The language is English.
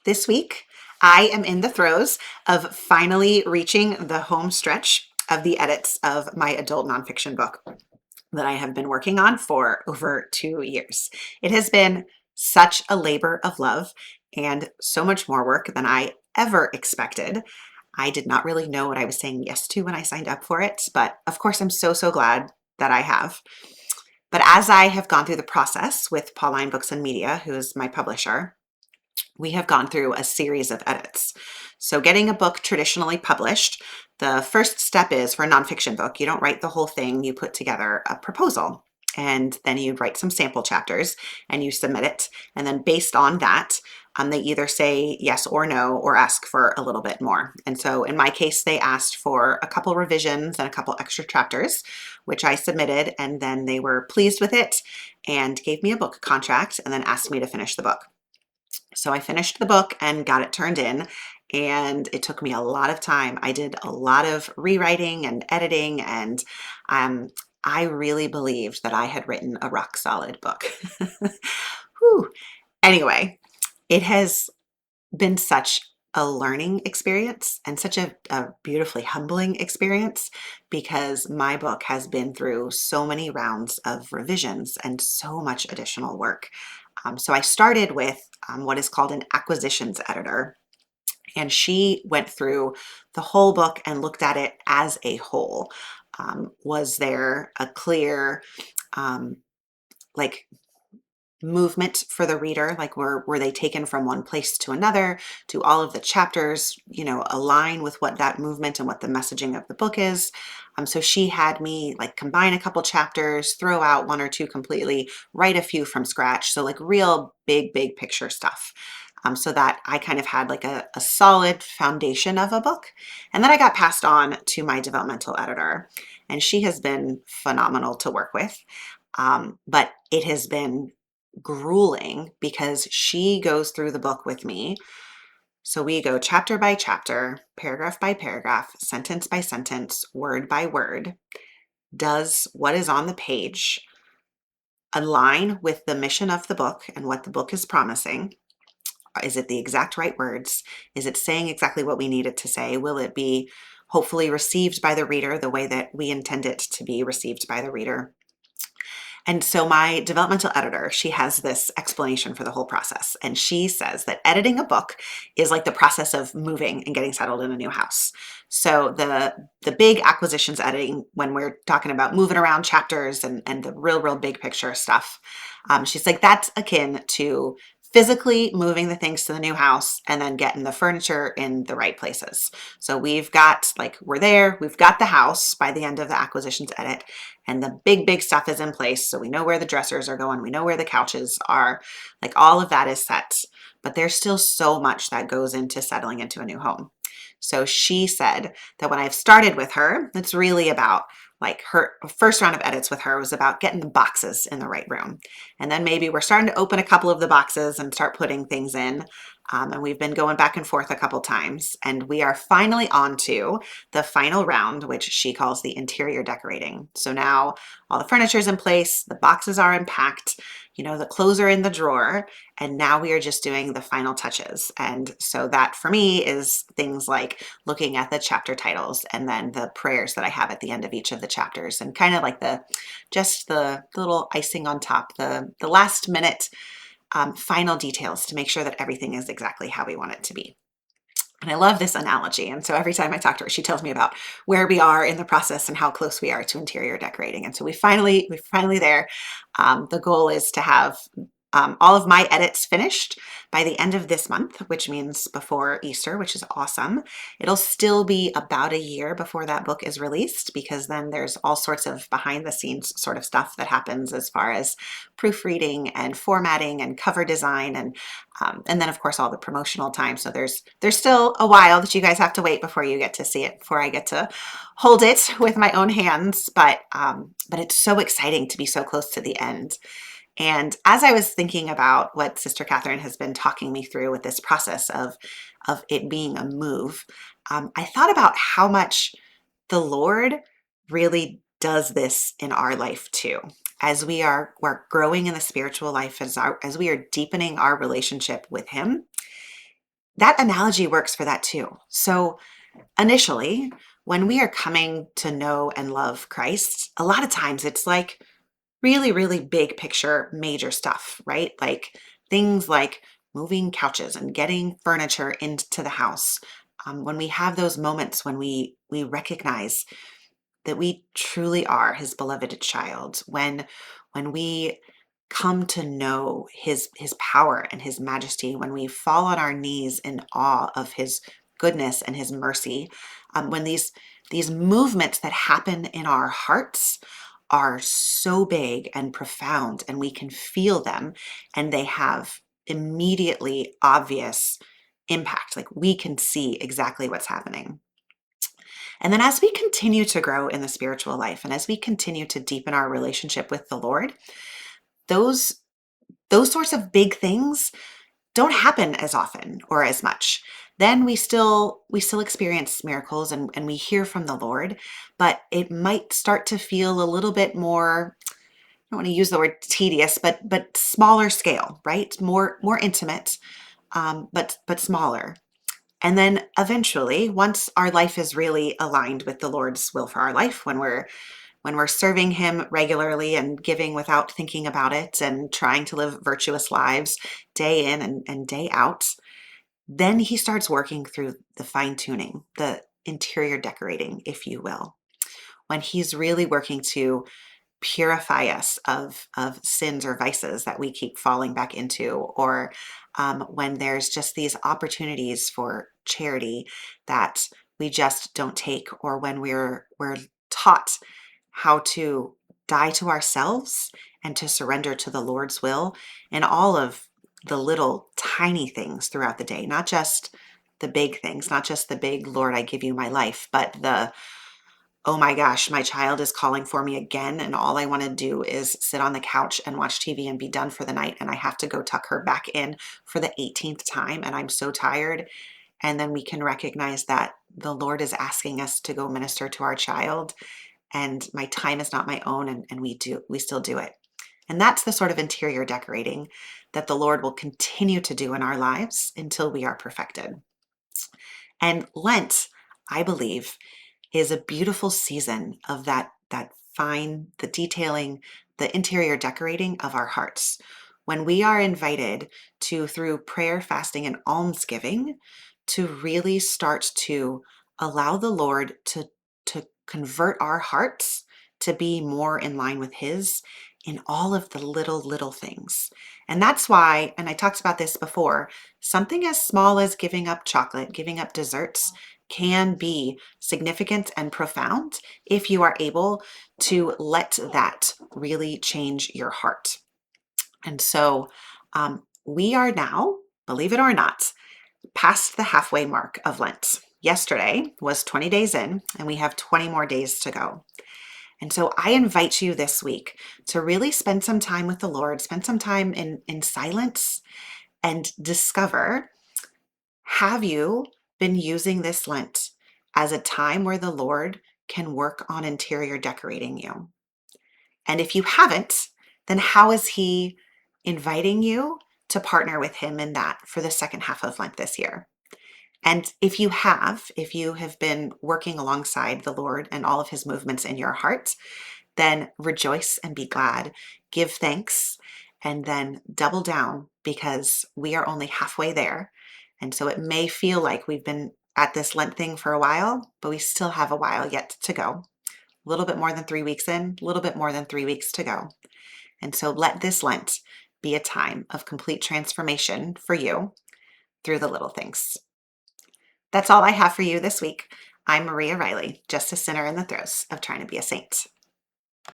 This week, I am in the throes of finally reaching the home stretch of the edits of my adult nonfiction book that I have been working on for over 2 years. It has been such a labor of love and so much more work than I ever expected. I did not really know what I was saying yes to when I signed up for it, but of course, I'm so glad that I have. But as I have gone through the process with Pauline Books and Media, who is my publisher, we have gone through a series of edits. So getting a book traditionally published, the first step is for a nonfiction book, you don't write the whole thing, you put together a proposal. And then you write some sample chapters and you submit it. And then based on that, they either say yes or no, or ask for a little bit more. And so in my case, they asked for a couple revisions and a couple extra chapters, which I submitted. And then they were pleased with it and gave me a book contract and then asked me to finish the book. So I finished the book and got it turned in, and it took me a lot of time. I did a lot of rewriting and editing, and um, I really believed that I had written a rock solid book. Whew. Anyway, it has been such a learning experience and such a beautifully humbling experience because my book has been through so many rounds of revisions and so much additional work. So I started with what is called an acquisitions editor, and she went through the whole book and looked at it as a whole. Was there a clear um, like movement for the reader? Like were they taken from one place to another? Do all of the chapters, align with what that movement and what the messaging of the book is? So she had me like combine a couple chapters, throw out one or two completely, write a few from scratch. So like real big picture stuff. So that I kind of had like a solid foundation of a book. And then I got passed on to my developmental editor, and she has been phenomenal to work with. But it has been grueling because she goes through the book with me. So we go chapter by chapter, paragraph by paragraph, sentence by sentence, word by word. Does what is on the page align with the mission of the book and what the book is promising? Is it the exact right words? Is it saying exactly what we need it to say? Will it be hopefully received by the reader the way that we intend it to be received by the reader? And so my developmental editor, she has this explanation for the whole process. And she says that editing a book is like the process of moving and getting settled in a new house. So the big acquisitions editing, when we're talking about moving around chapters and the real big picture stuff, she's like, that's akin to physically moving the things to the new house and then getting the furniture in the right places. So we've got we're there, we've got the house by the end of the acquisitions edit, and the big stuff is in place. So we know where the dressers are going, we know where the couches are, like all of that is set. But there's still so much that goes into settling into a new home. So she said that when I've started with her, it's really about her first round of edits with her was about getting the boxes in the right room. And then maybe we're starting to open a couple of the boxes and start putting things in. And we've been going back and forth a couple times. And we are finally on to the final round, which she calls the interior decorating. So now all the furniture is in place, the boxes are unpacked, the clothes are in the drawer, and now we are just doing the final touches. And so that for me is things like looking at the chapter titles and then the prayers that I have at the end of each of the chapters, and kind of like just the little icing on top, the last minute final details to make sure that everything is exactly how we want it to be. And I love this analogy. And so every time I talk to her, she tells me about where we are in the process and how close we are to interior decorating. And so we're finally there. The goal is to have all of my edits finished by the end of this month, which means before Easter, which is awesome. It'll still be about a year before that book is released, because then there's all sorts of behind the scenes sort of stuff that happens as far as proofreading and formatting and cover design, and then of course all the promotional time. So there's still a while that you guys have to wait before you get to see it, before I get to hold it with my own hands. But it's so exciting to be so close to the end. And as I was thinking about what Sister Catherine has been talking me through with this process of it being a move, I thought about how much the Lord really does this in our life too. As we're growing in the spiritual life, as we are deepening our relationship with Him, that analogy works for that too. So initially, when we are coming to know and love Christ, a lot of times it's like really, really big picture, major stuff, right? Like things like moving couches and getting furniture into the house. When we have those moments when we recognize that we truly are his beloved child, when we come to know his power and his majesty, when we fall on our knees in awe of his goodness and his mercy, when these movements that happen in our hearts are so big and profound, and we can feel them, and they have immediately obvious impact. Like we can see exactly what's happening. And then as we continue to grow in the spiritual life and as we continue to deepen our relationship with the Lord, those those sorts of big things don't happen as often or as much. Then we still experience miracles and we hear from the Lord, but it might start to feel a little bit more, I don't want to use the word tedious, but smaller scale, right? More intimate, but smaller. And then eventually, once our life is really aligned with the Lord's will for our life, when we're serving him regularly and giving without thinking about it and trying to live virtuous lives day in and day out, then he starts working through the fine tuning, the interior decorating, if you will. When he's really working to purify us of sins or vices that we keep falling back into, or when there's just these opportunities for charity that we just don't take, or when we're taught how to die to ourselves and to surrender to the Lord's will in all of the little tiny things throughout the day, not just the big things, not just the big, Lord, I give you my life, but the, oh my gosh, my child is calling for me again, and all I want to do is sit on the couch and watch TV and be done for the night, and I have to go tuck her back in for the 18th time, and I'm so tired. And then we can recognize that the Lord is asking us to go minister to our child, and my time is not my own, and we still do it. And that's the sort of interior decorating that the Lord will continue to do in our lives until we are perfected. And Lent, I believe, is a beautiful season of that fine, the detailing, the interior decorating of our hearts. When we are invited to, through prayer, fasting, and almsgiving, to really start to allow the Lord to convert our hearts to be more in line with his in all of the little things. And that's why, and I talked about this before, something as small as giving up chocolate, giving up desserts, can be significant and profound if you are able to let that really change your heart. And so we are now, believe it or not, past the halfway mark of Lent. Yesterday was 20 days in, and we have 20 more days to go. And so I invite you this week to really spend some time with the Lord, spend some time in silence, and discover, have you been using this Lent as a time where the Lord can work on interior decorating you? And if you haven't, then how is he inviting you to partner with him in that for the second half of Lent this year? And if you have been working alongside the Lord and all of his movements in your heart, then rejoice and be glad, give thanks, and then double down, because we are only halfway there. And so it may feel like we've been at this Lent thing for a while, but we still have a while yet to go. A little bit more than 3 weeks in, a little bit more than 3 weeks to go. And so let this Lent be a time of complete transformation for you through the little things. That's all I have for you this week. I'm Maria Riley, just a sinner in the throes of trying to be a saint.